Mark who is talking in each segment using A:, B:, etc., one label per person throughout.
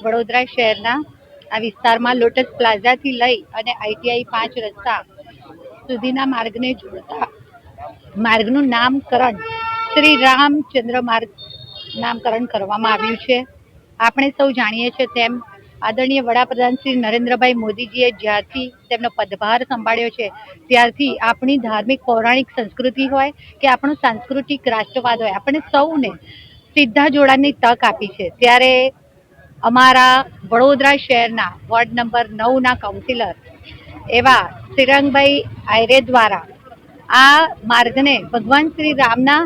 A: વડોદરા શહેરના આ વિસ્તારમાં લોટસ પ્લાઝાથી લઈ અને ITI 5 રસ્તા સુધીના માર્ગને જોડતા માર્ગનું નામકરણ શ્રી રામચંદ્ર માર્ગ નામકરણ કરવામાં આવ્યું છે. આપણે સૌ જાણીએ છીએ તેમ આદરણીય વડાપ્રધાન શ્રી નરેન્દ્રભાઈ મોદીજીએ જ્યારથી તેમનો પદભાર સંભાળ્યો છે ત્યારથી આપણી ધાર્મિક પૌરાણિક સંસ્કૃતિ હોય કે આપણો સાંસ્કૃતિક રાષ્ટ્રવાદ હોય, આપણે સૌને સીધા જોડાણની તક આપી છે. ત્યારે અમારા વડોદરા શહેરના વોર્ડ નંબર 9ના કાઉન્સિલર એવા શ્રીરંગભાઈ આયરે દ્વારા આ માર્ગને ભગવાન શ્રી રામના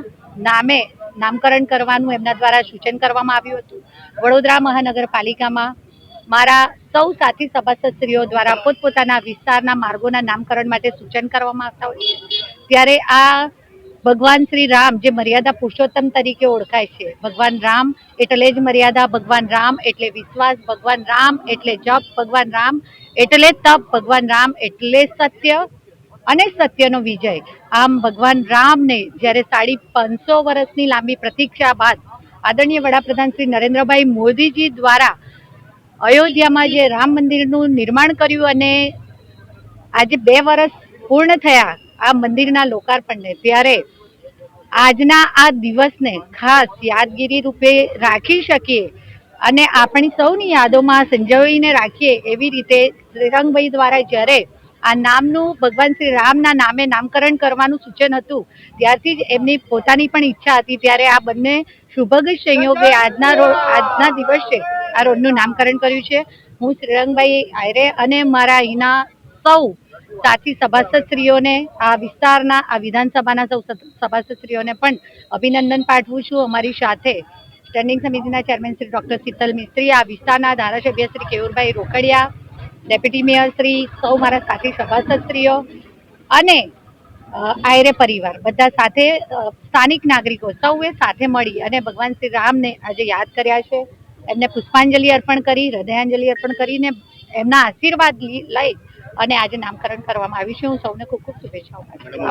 A: નામે નામકરણ કરવાનું એમના દ્વારા સૂચન કરવામાં આવ્યું હતું. વડોદરા મહાનગરપાલિકામાં મારા સૌ સાથી સભાસદશ્રીઓ દ્વારા પોતપોતાના વિસ્તારના માર્ગોના નામકરણ માટે સૂચન કરવામાં આવતા હોય છે. ત્યારે આ ભગવાન શ્રી રામ જે મર્યાદા પુરુષોત્તમ તરીકે ઓળખાય છે, ભગવાન રામ એટલે જ મર્યાદા, ભગવાન રામ એટલે વિશ્વાસ, ભગવાન રામ એટલે જપ, ભગવાન રામ એટલે તપ, ભગવાન રામ એટલે સત્ય અને સત્યનો વિજય. આમ ભગવાન રામને જ્યારે 550 વર્ષની લાંબી પ્રતીક્ષા બાદ આદરણીય વડાપ્રધાન શ્રી નરેન્દ્રભાઈ મોદીજી દ્વારા અયોધ્યામાં જે રામ મંદિરનું નિર્માણ કર્યું અને આજે 2 વર્ષ પૂર્ણ થયા આ મંદિરના લોકાર્પણને, ત્યારે આજના આ દિવસને ખાસ યાદગીરી રૂપે રાખી શકીએ અને આપણી સૌની યાદોમાં સંજોવીને રાખીએ એવી રીતે શ્રીરંગભાઈ દ્વારા જ્યારે આ નામનું ભગવાન શ્રી રામના નામે નામકરણ કરવાનું સૂચન હતું ત્યારથી જ એમની પોતાની પણ ઈચ્છા હતી. ત્યારે આ બંને શુભગ સંયોગે આજના દિવસે આ રોડનું નામકરણ કર્યું છે. હું શ્રીરંગભાઈ આયરે અને મારા અહીંના સૌ સાથી સભાસદશ્રીઓને, આ વિસ્તારના આ વિધાનસભાના સૌ સભાસદશ્રીઓને પણ અભિનંદન પાઠવું છું. અમારી સાથે સ્ટેન્ડિંગ સમિતિના ચેરમેન શ્રી ડોક્ટર શીતલ મિસ્ત્રી, આ વિસ્તારના ધારાસભ્ય શ્રી કેયુરભાઈ રોકડિયા, ડેપ્યુટી મેયર શ્રી, સૌ મારા સાથી સભાસદશ્રીઓ અને આયરે પરિવાર બધા સાથે, સ્થાનિક નાગરિકો સૌએ સાથે મળી અને ભગવાન શ્રી રામને આજે યાદ કર્યા છે. એમને પુષ્પાંજલિ અર્પણ કરી, હૃદયાંજલિ અર્પણ કરીને એમના આશીર્વાદ લઈ અને આજે નામકરણ કરવામાં આવ્યું છે. હું સૌને ખૂબ ખૂબ શુભેચ્છાઓ પાઠવું છું.